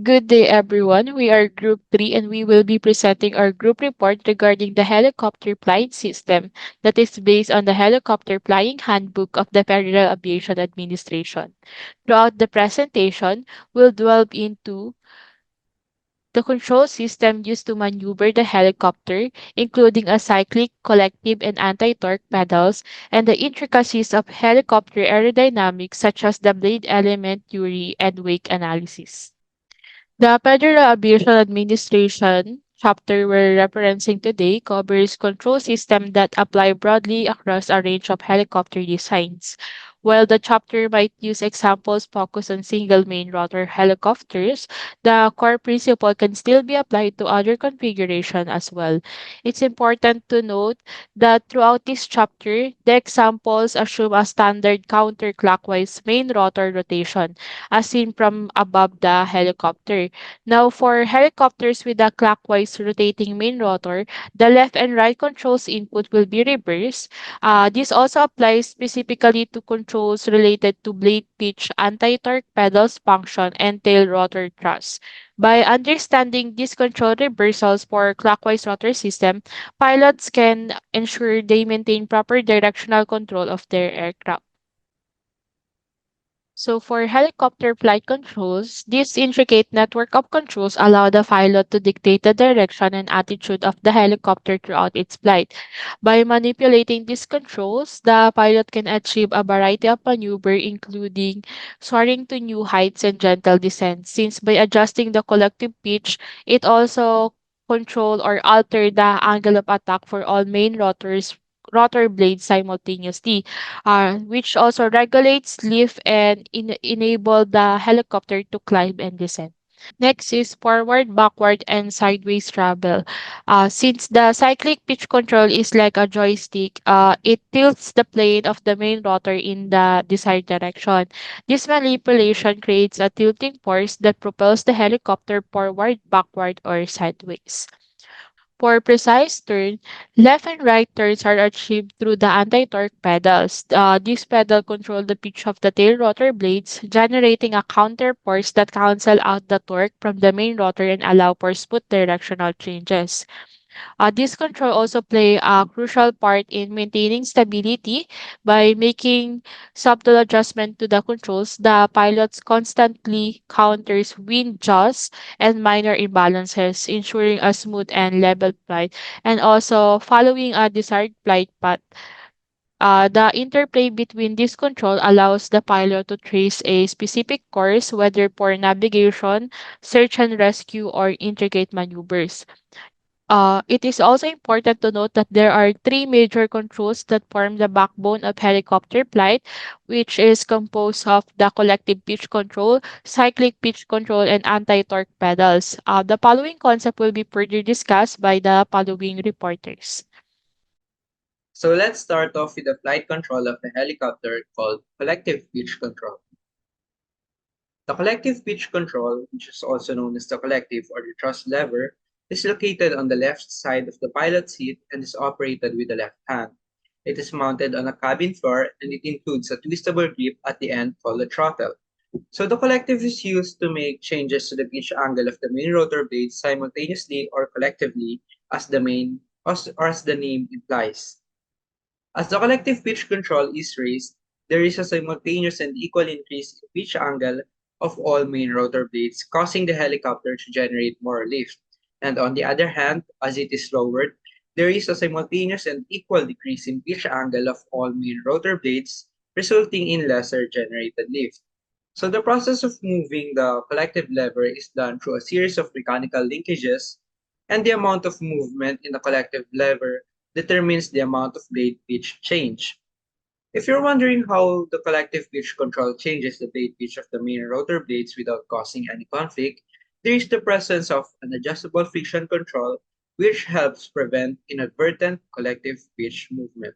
Good day, everyone. We are Group 3 and we will be presenting our group report regarding the helicopter flight system that is based on the Helicopter Flying Handbook of the Federal Aviation Administration. Throughout the presentation, we'll delve into the control system used to maneuver the helicopter, including a cyclic, collective, and anti-torque pedals, and the intricacies of helicopter aerodynamics such as the blade element theory and wake analysis. The Federal Aviation Administration chapter we're referencing today covers control systems that apply broadly across a range of helicopter designs. While the chapter might use examples focused on single main rotor helicopters, the core principle can still be applied to other configurations as well. It's important to note that throughout this chapter, the examples assume a standard counterclockwise main rotor rotation as seen from above the helicopter. Now, for helicopters with a clockwise rotating main rotor, the left and right controls input will be reversed. This also applies specifically to controls related to blade pitch, anti-torque pedals function, and tail rotor thrust. By understanding these control reversals for clockwise rotor system, pilots can ensure they maintain proper directional control of their aircraft. So for helicopter flight controls, this intricate network of controls allow the pilot to dictate the direction and attitude of the helicopter throughout its flight. By manipulating these controls, the pilot can achieve a variety of maneuver including soaring to new heights and gentle descent. Since by adjusting the collective pitch, it also control or alter the angle of attack for all main rotor blades simultaneously, which also regulates lift and enable the helicopter to climb and descend. Next is forward, backward, and sideways travel. Since the cyclic pitch control is like a joystick, it tilts the plane of the main rotor in the desired direction. This manipulation creates a tilting force that propels the helicopter forward, backward, or sideways. For precise turn, left and right turns are achieved through the anti-torque pedals. These pedals control the pitch of the tail rotor blades, generating a counter force that cancel out the torque from the main rotor and allow for smooth directional changes. This control also play a crucial part in maintaining stability by making subtle adjustment to the controls. The pilots constantly counters wind jaws and minor imbalances, ensuring a smooth and level flight, and also following a desired flight path. The interplay between this control allows the pilot to trace a specific course, whether for navigation, search and rescue, or intricate maneuvers. It is also important to note that there are three major controls that form the backbone of helicopter flight, which is composed of the collective pitch control, cyclic pitch control, and anti-torque pedals. The following concept will be further discussed by the following reporters. So let's start off with the flight control of a helicopter called collective pitch control. The collective pitch control, which is also known as the collective or the thrust lever, is located on the left side of the pilot's seat and is operated with the left hand. It is mounted on a cabin floor and it includes a twistable grip at the end called the throttle. So the collective is used to make changes to the pitch angle of the main rotor blades simultaneously or collectively as the name implies. As the collective pitch control is raised, there is a simultaneous and equal increase in pitch angle of all main rotor blades, causing the helicopter to generate more lift. And on the other hand, as it is lowered, there is a simultaneous and equal decrease in pitch angle of all main rotor blades, resulting in lesser generated lift. So the process of moving the collective lever is done through a series of mechanical linkages, and the amount of movement in the collective lever determines the amount of blade pitch change. If you're wondering how the collective pitch control changes the blade pitch of the main rotor blades without causing any conflict, there is the presence of an adjustable friction control which helps prevent inadvertent collective pitch movement.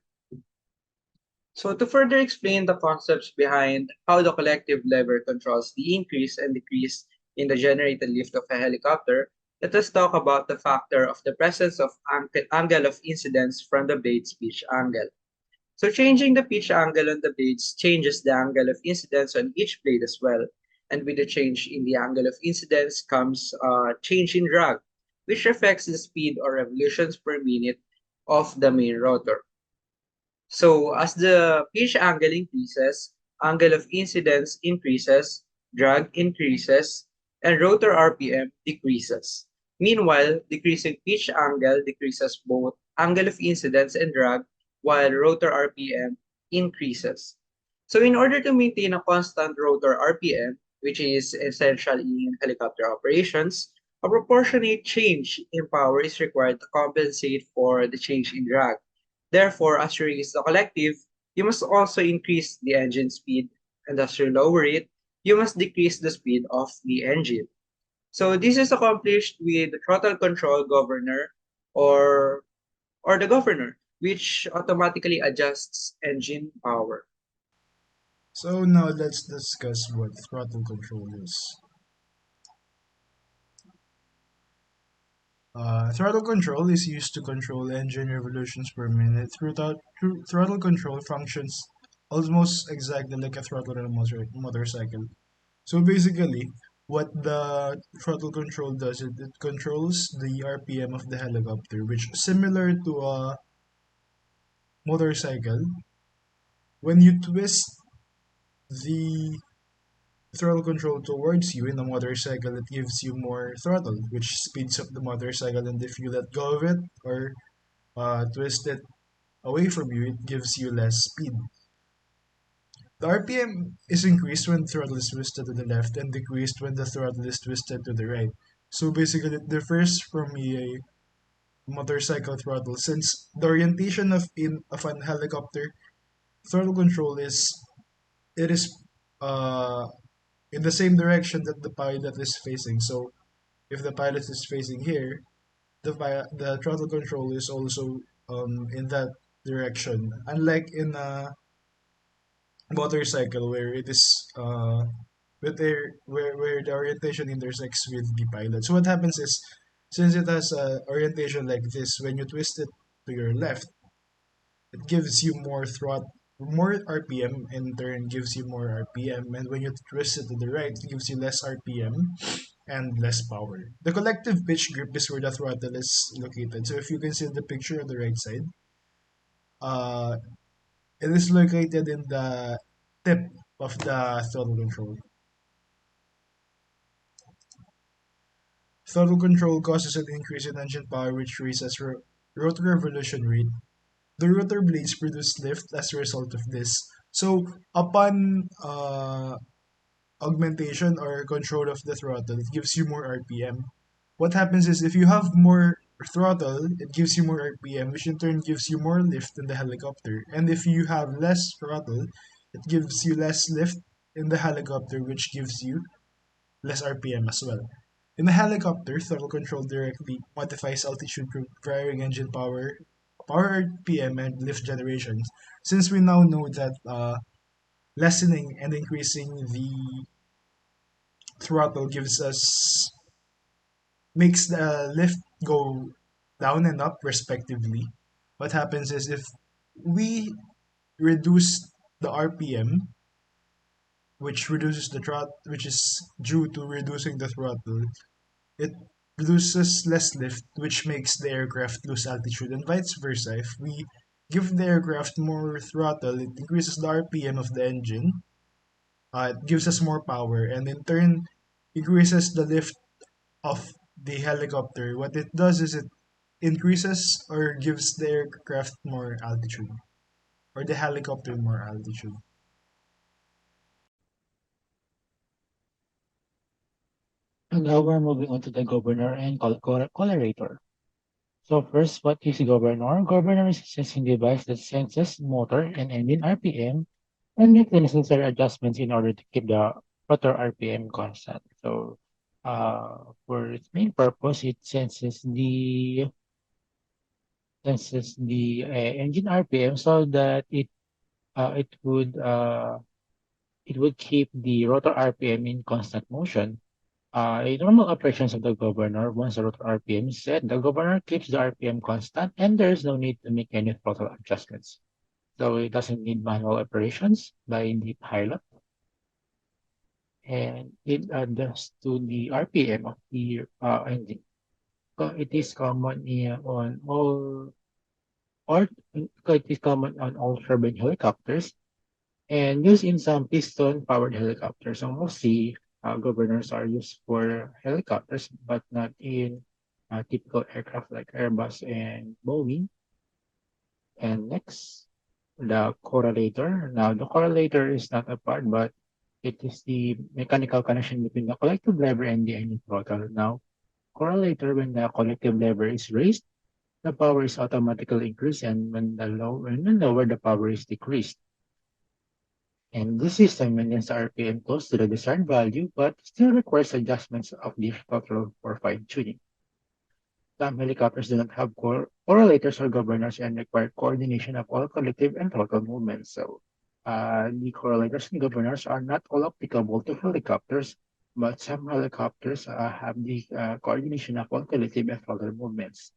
So to further explain the concepts behind how the collective lever controls the increase and decrease in the generated lift of a helicopter, let us talk about the factor of the presence of angle of incidence from the blade's pitch angle. So changing the pitch angle on the blades changes the angle of incidence on each blade as well. And with the change in the angle of incidence comes change in drag, which affects the speed or revolutions per minute of the main rotor. So as the pitch angle increases, angle of incidence increases, drag increases, and rotor RPM decreases. Meanwhile, decreasing pitch angle decreases both angle of incidence and drag, while rotor RPM increases. So in order to maintain a constant rotor RPM, which is essential in helicopter operations, a proportionate change in power is required to compensate for the change in drag. Therefore, as you raise the collective, you must also increase the engine speed, and as you lower it, you must decrease the speed of the engine. So this is accomplished with the throttle control governor or the governor, which automatically adjusts engine power. So now let's discuss what throttle control is. Throttle control is used to control engine revolutions per minute. Throttle control functions almost exactly like a throttle on a motorcycle. So basically, what the throttle control does, it controls the RPM of the helicopter, which similar to a motorcycle. When you twist the throttle control towards you in a motorcycle, it gives you more throttle, which speeds up the motorcycle. And if you let go of it or twist it away from you, it gives you less speed. The RPM is increased when the throttle is twisted to the left and decreased when the throttle is twisted to the right. So basically, it differs from a motorcycle throttle since the orientation of an helicopter throttle control is uh, in the same direction that the pilot is facing. So if the pilot is facing here, the throttle control is also in that direction. Unlike in a motorcycle where it is where the orientation intersects with the pilot. So what happens is since it has a orientation like this, when you twist it to your left, it gives you more RPM, in turn gives you more RPM, and when you twist it to the right, it gives you less RPM and less power. The collective pitch grip is where the throttle is located. So if you can see the picture on the right side, uh, it is located in the tip of the throttle control. Throttle control causes an increase in engine power which raises rotor revolution rate. The rotor blades produce lift as a result of this. So upon augmentation or control of the throttle, it gives you more RPM. What happens is if you have more throttle, it gives you more RPM, which in turn gives you more lift in the helicopter. And if you have less throttle, it gives you less lift in the helicopter, which gives you less RPM as well. In the helicopter, throttle control directly modifies altitude varying engine power RPM, and lift generations. Since we now know that lessening and increasing the throttle makes the lift go down and up respectively. What happens is if we reduce the RPM, which is due to reducing the throttle, it produces less lift, which makes the aircraft lose altitude, and vice versa. If we give the aircraft more throttle, it increases the RPM of the engine, it gives us more power, and in turn increases the lift of the helicopter. What it does is it increases or gives the aircraft more altitude, or the helicopter more altitude. And now we're moving on to the governor and correlator. So first, what is governor? Governor is a sensing device that senses motor and engine RPM and makes the necessary adjustments in order to keep the rotor RPM constant. So for its main purpose, it senses the engine RPM so that uh, it would uh, it would keep the rotor RPM in constant motion. In normal operations of the governor, once the rotor RPM is set, the governor keeps the RPM constant and there is no need to make any throttle adjustments. So it doesn't need manual operations by the pilot. and it adjusts to the RPM of the engine. So it is common on all or it is common on all turbine helicopters and used in some piston-powered helicopters. So mostly, governors are used for helicopters, but not in typical aircraft like Airbus and Boeing. And next, the correlator. Now, the correlator is not a part, but it is the mechanical connection between the collective lever and the engine throttle. Now, correlator, when the collective lever is raised, the power is automatically increased, and when the lower, the power is decreased. And this system maintains RPM close to the desired value, but still requires adjustments of the throttle for fine-tuning. Some helicopters do not have correlators or governors and require coordination of all collective and throttle movements. So, the correlators and governors are not all applicable to helicopters, but some helicopters have the coordination of all collective and throttle movements.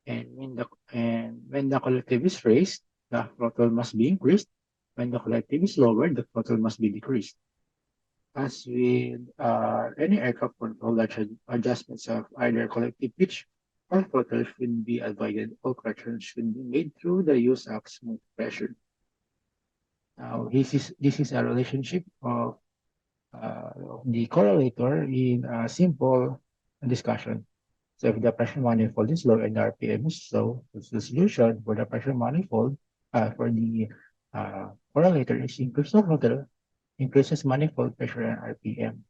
And when the collective is raised, the throttle must be increased. When the collective is lowered, the throttle must be decreased. As with any aircraft control, adjustments of either collective pitch or throttle should be avoided. All corrections should be made through the use of smooth pressure. Now, this is a relationship of the correlator in a simple discussion. So if the pressure manifold is low and the RPM is low, the solution for the pressure manifold for the correlator is increase the throttle, increases manifold pressure and RPM.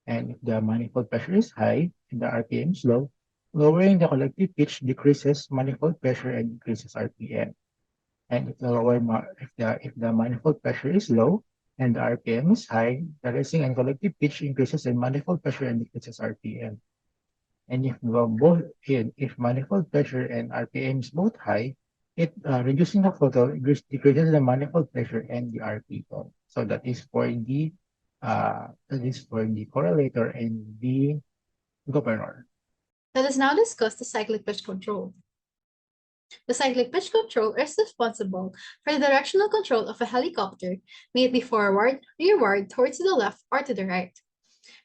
And if the manifold pressure is high and the RPM is low, lowering the collective pitch decreases manifold pressure and increases RPM. And if the manifold pressure is low and the RPM is high, the racing and collective pitch increases in manifold pressure and decreases RPM. And if manifold pressure and RPM is both high, it reducing the throttle decreases the manifold pressure and the RPM. So that is for the correlator and the governor. Let us now discuss the cyclic pitch control. The cyclic pitch control is responsible for the directional control of a helicopter, may it be forward, rearward, towards the left, or to the right.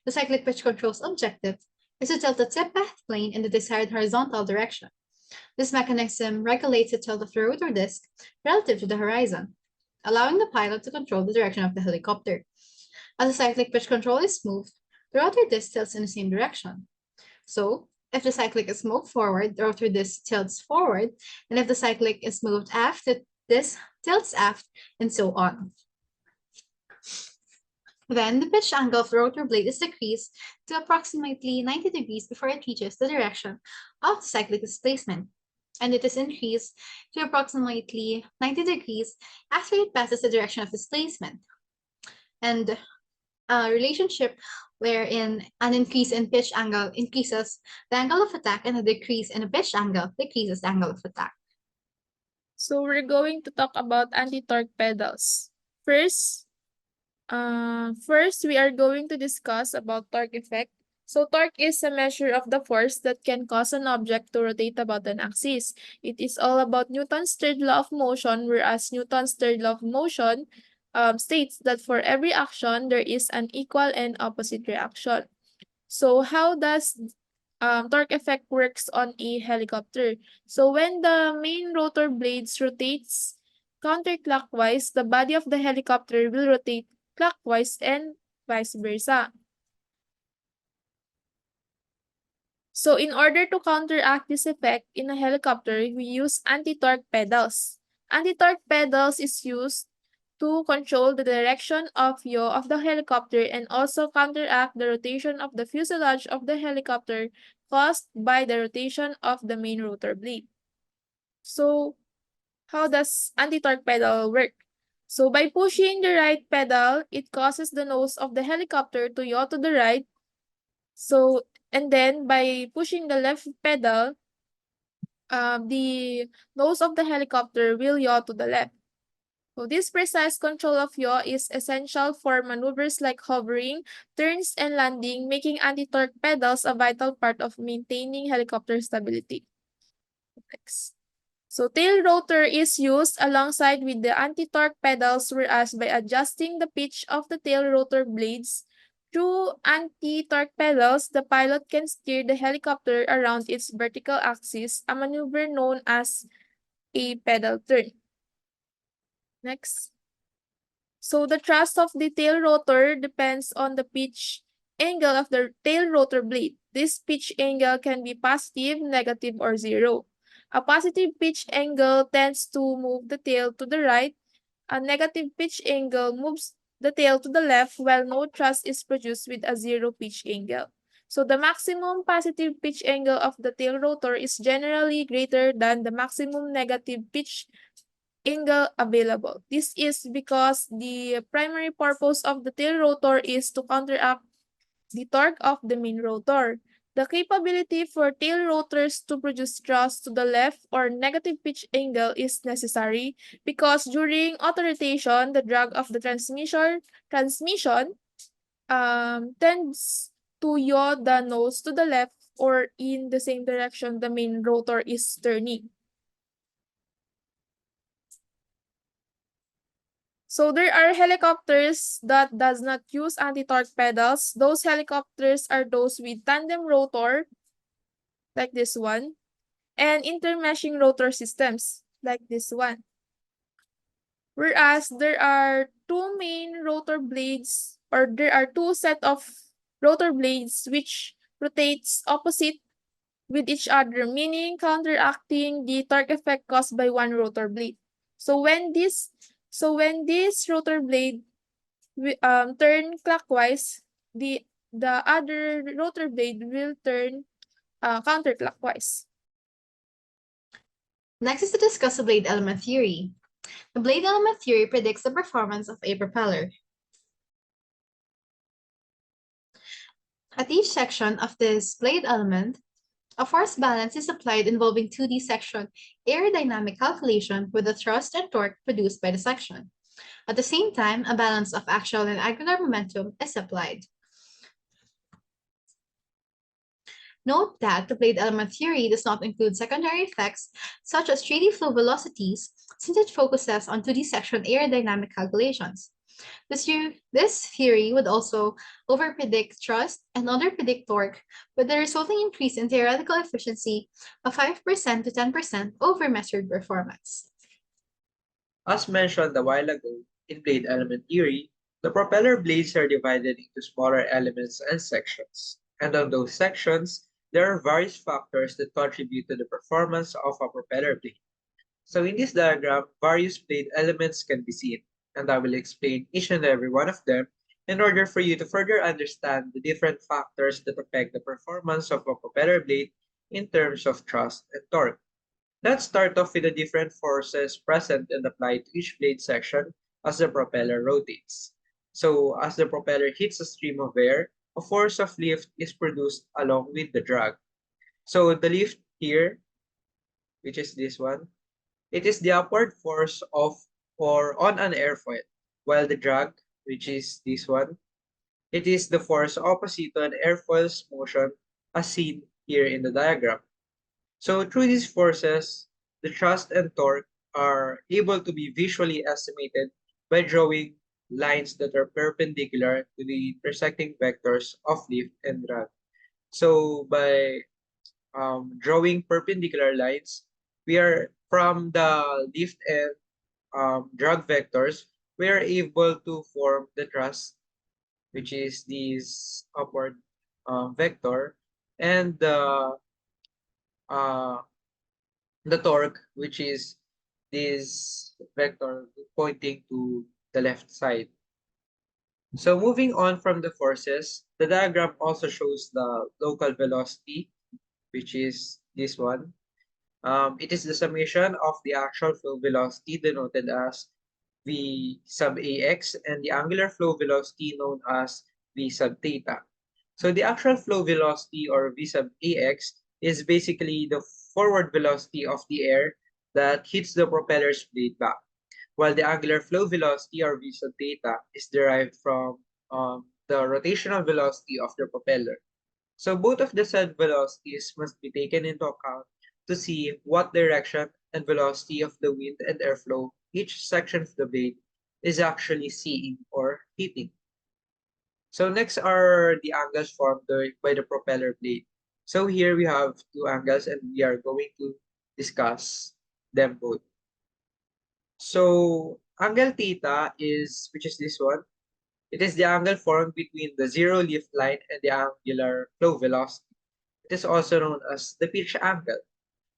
The cyclic pitch control's objective is to tilt the tip path plane in the desired horizontal direction. This mechanism regulates the tilt of the rotor disc relative to the horizon, allowing the pilot to control the direction of the helicopter. As the cyclic pitch control is moved, the rotor disc tilts in the same direction. So, if the cyclic is moved forward, the rotor disc tilts forward, and if the cyclic is moved aft, the disc tilts aft, and so on. Then, the pitch angle of the rotor blade is decreased to approximately 90 degrees before it reaches the direction of the cyclic displacement, and it is increased to approximately 90 degrees after it passes the direction of displacement. And a relationship wherein an increase in pitch angle increases the angle of attack and a decrease in the pitch angle decreases the angle of attack. So we're going to talk about anti-torque pedals. First, we are going to discuss about torque effect. So torque is a measure of the force that can cause an object to rotate about an axis. It is all about Newton's third law of motion, whereas Newton's third law of motion states that for every action, there is an equal and opposite reaction. So how does torque effect works on a helicopter? So when the main rotor blades rotates counterclockwise, the body of the helicopter will rotate clockwise and vice versa. So in order to counteract this effect in a helicopter, we use anti-torque pedals. Anti-torque pedals is used to control the direction of yaw of the helicopter and also counteract the rotation of the fuselage of the helicopter caused by the rotation of the main rotor blade. So how does anti-torque pedal work? So by pushing the right pedal, it causes the nose of the helicopter to yaw to the right. So, and then by pushing the left pedal, the nose of the helicopter will yaw to the left. So this precise control of yaw is essential for maneuvers like hovering, turns, and landing, making anti-torque pedals a vital part of maintaining helicopter stability. Next. So tail rotor is used alongside with the anti-torque pedals, whereas by adjusting the pitch of the tail rotor blades through anti-torque pedals, the pilot can steer the helicopter around its vertical axis, a maneuver known as a pedal turn. Next. So the thrust of the tail rotor depends on the pitch angle of the tail rotor blade. This pitch angle can be positive, negative, or zero. A positive pitch angle tends to move the tail to the right. A negative pitch angle moves the tail to the left, while no thrust is produced with a zero pitch angle. So the maximum positive pitch angle of the tail rotor is generally greater than the maximum negative pitch angle available. This is because the primary purpose of the tail rotor is to counteract the torque of the main rotor. The capability for tail rotors to produce thrust to the left or negative pitch angle is necessary because during autorotation, the drag of the transmission tends to yaw the nose to the left or in the same direction the main rotor is turning. So there are helicopters that does not use anti-torque pedals. Those helicopters are those with tandem rotor, like this one, and intermeshing rotor systems, like this one. Whereas there are two main rotor blades, or there are two set of rotor blades which rotates opposite with each other, meaning counteracting the torque effect caused by one rotor blade. So when this rotor blade turn clockwise, the other rotor blade will turn counterclockwise. Next is to discuss the blade element theory. The blade element theory predicts the performance of a propeller. At each section of this blade element, a force balance is applied involving 2D section aerodynamic calculation with the thrust and torque produced by the section. At the same time, a balance of axial and angular momentum is applied. Note that the blade element theory does not include secondary effects such as 3D flow velocities, since it focuses on 2D section aerodynamic calculations. This theory would also overpredict thrust and underpredict torque, with the resulting increase in theoretical efficiency of 5% to 10% over measured performance. As mentioned a while ago, in blade element theory, the propeller blades are divided into smaller elements and sections. And on those sections, there are various factors that contribute to the performance of a propeller blade. So in this diagram, various blade elements can be seen, and I will explain each and every one of them in order for you to further understand the different factors that affect the performance of a propeller blade in terms of thrust and torque. Let's start off with the different forces present and applied to each blade section as the propeller rotates. So as the propeller hits a stream of air, a force of lift is produced along with the drag. So the lift here, which is this one, it is the upward force of or on an airfoil, while the drag, which is this one, it is the force opposite to an airfoil's motion as seen here in the diagram. So through these forces, the thrust and torque are able to be visually estimated by drawing lines that are perpendicular to the intersecting vectors of lift and drag. So by drawing perpendicular lines, we are from the lift and drag vectors, we are able to form the thrust, which is this upward vector, and uh, the torque, which is this vector pointing to the left side. So moving on from the forces, the diagram also shows the local velocity, which is this one. It is the summation of the actual flow velocity denoted as V sub AX and the angular flow velocity known as V sub theta. So the actual flow velocity or V sub AX is basically the forward velocity of the air that hits the propeller's blade back, while the angular flow velocity or V sub theta is derived from the rotational velocity of the propeller. So both of the said velocities must be taken into account to see what direction and velocity of the wind and airflow each section of the blade is actually seeing or hitting. So next are the angles formed by the propeller blade. So here we have two angles and we are going to discuss them both. So angle theta which is this one, it is the angle formed between the zero lift line and the angular flow velocity. It is also known as the pitch angle.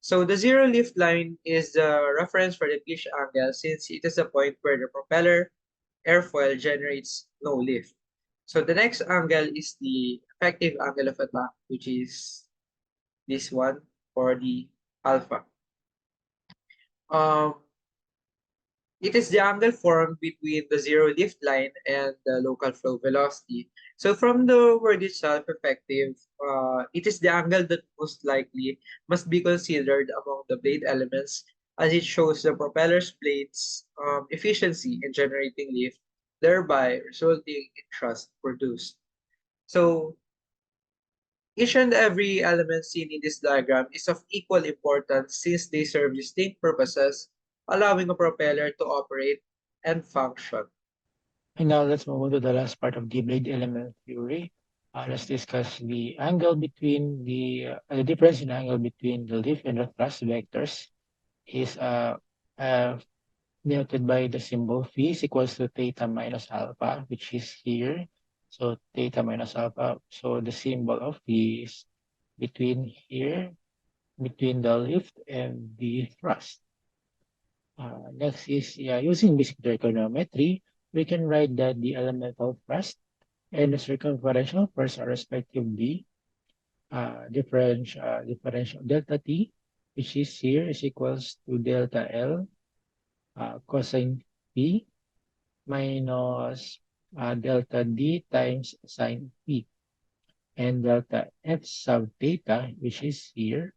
So the zero lift line is the reference for the pitch angle since it is the point where the propeller airfoil generates no lift. So the next angle is the effective angle of attack, which is this one for the alpha. Um, it is the angle formed between the zero lift line and the local flow velocity. So from the word itself, effective, it is the angle that most likely must be considered among the blade elements as it shows the propeller's blade's efficiency in generating lift, thereby resulting in thrust produced. So each and every element seen in this diagram is of equal importance since they serve distinct purposes, allowing a propeller to operate and function. And now let's move on to the last part of the blade element theory. Let's discuss the angle between the difference in angle between the lift and the thrust vectors is denoted by the symbol phi is equals to theta minus alpha, which is here. So theta minus alpha. So the symbol of phi is between here, between the lift and the thrust. Next is using basic trigonometry, we can write that the elemental thrust and the circumferential force are respectively differential delta t, which is here is equals to delta L cosine p minus delta d times sine p, and delta f sub theta, which is here,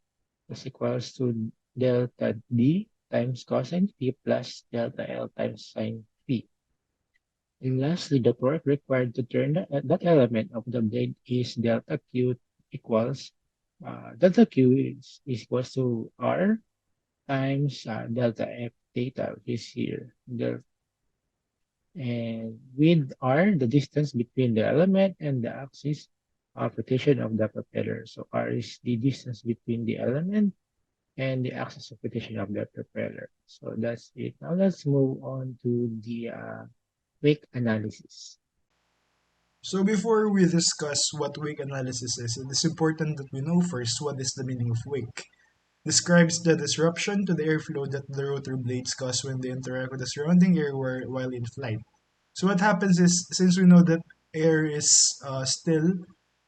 is equals to delta d times cosine p plus delta L times sine p. And lastly, the torque required to turn that element of the blade is delta q equals delta q is equals to r times delta f theta, which is here. And with r, the distance between the element and the axis of rotation of the propeller. So r is the distance between the element and the axis of rotation of the propeller. So that's it. Now let's move on to the wake analysis. So before we discuss what wake analysis is, it is important that we know first what is the meaning of wake. Describes the disruption to the airflow that the rotor blades cause when they interact with the surrounding air while in flight. So what happens is, since we know that air is still,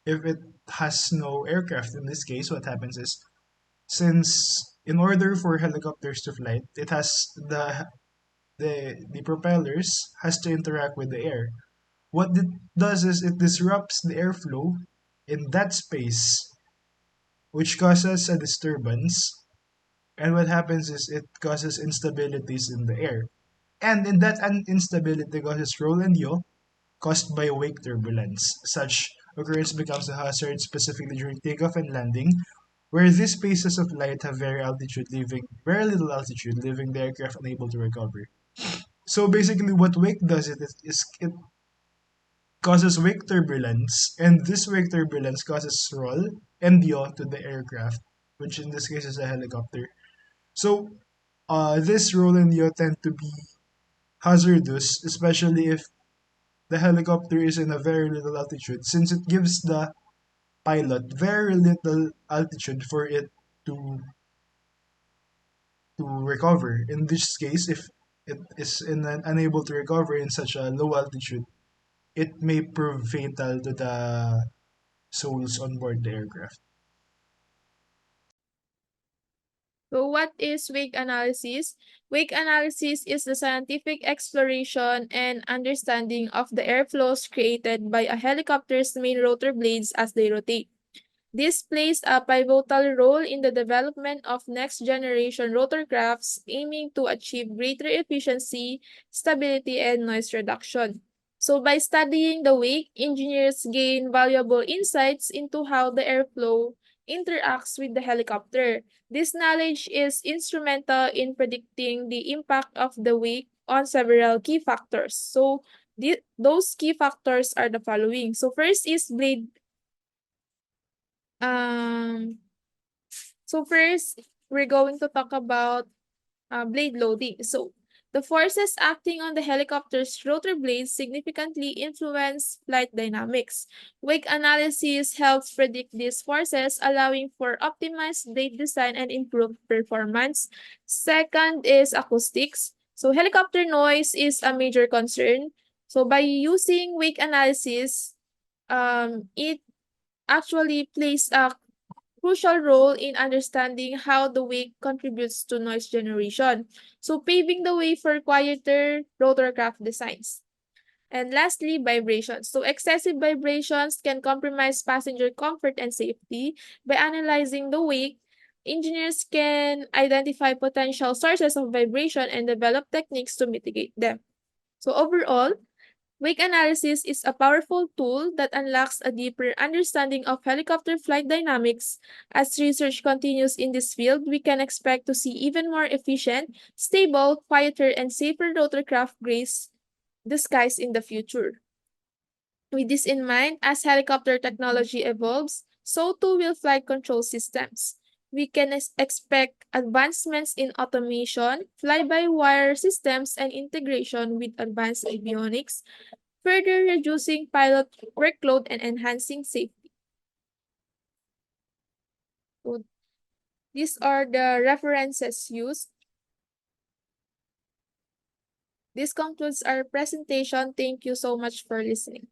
if it has no aircraft in this case, what happens is, since in order for helicopters to fly, it has the propellers has to interact with the air. What it does is it disrupts the airflow in that space, which causes a disturbance. And what happens is it causes instabilities in the air. And in that instability causes roll and yaw caused by wake turbulence. Such occurrence becomes a hazard specifically during takeoff and landing, where these spaces of light have very little altitude, leaving the aircraft unable to recover. So basically what wake does is it causes wake turbulence, and this wake turbulence causes roll and yaw to the aircraft, which in this case is a helicopter. So this roll and yaw tend to be hazardous, especially if the helicopter is in a very little altitude, since it gives the pilot very little altitude for it to recover. In this case, if it is unable to recover in such a low altitude, it may prove fatal to the souls on board the aircraft. So what is wake analysis? Wake analysis is the scientific exploration and understanding of the airflows created by a helicopter's main rotor blades as they rotate. This plays a pivotal role in the development of next-generation rotorcrafts aiming to achieve greater efficiency, stability, and noise reduction. So by studying the wake, engineers gain valuable insights into how the airflow interacts with the helicopter. This knowledge is instrumental in predicting the impact of the wake on several key factors. So those key factors are the following. So first is blade. So first, we're going to talk about blade loading. So the forces acting on the helicopter's rotor blades significantly influence flight dynamics. Wake analysis helps predict these forces, allowing for optimized blade design and improved performance. Second is acoustics. So helicopter noise is a major concern. So by using wake analysis, it actually plays a crucial role in understanding how the wake contributes to noise generation, so paving the way for quieter rotorcraft designs. And lastly, vibrations. So excessive vibrations can compromise passenger comfort and safety. By analyzing the wake, engineers can identify potential sources of vibration and develop techniques to mitigate them. So overall, wake analysis is a powerful tool that unlocks a deeper understanding of helicopter flight dynamics. As research continues in this field, we can expect to see even more efficient, stable, quieter, and safer rotorcraft grace the skies in the future. With this in mind, as helicopter technology evolves, so too will flight control systems. We can expect advancements in automation, fly-by-wire systems, and integration with advanced avionics, further reducing pilot workload and enhancing safety. So these are the references used. This concludes our presentation. Thank you so much for listening.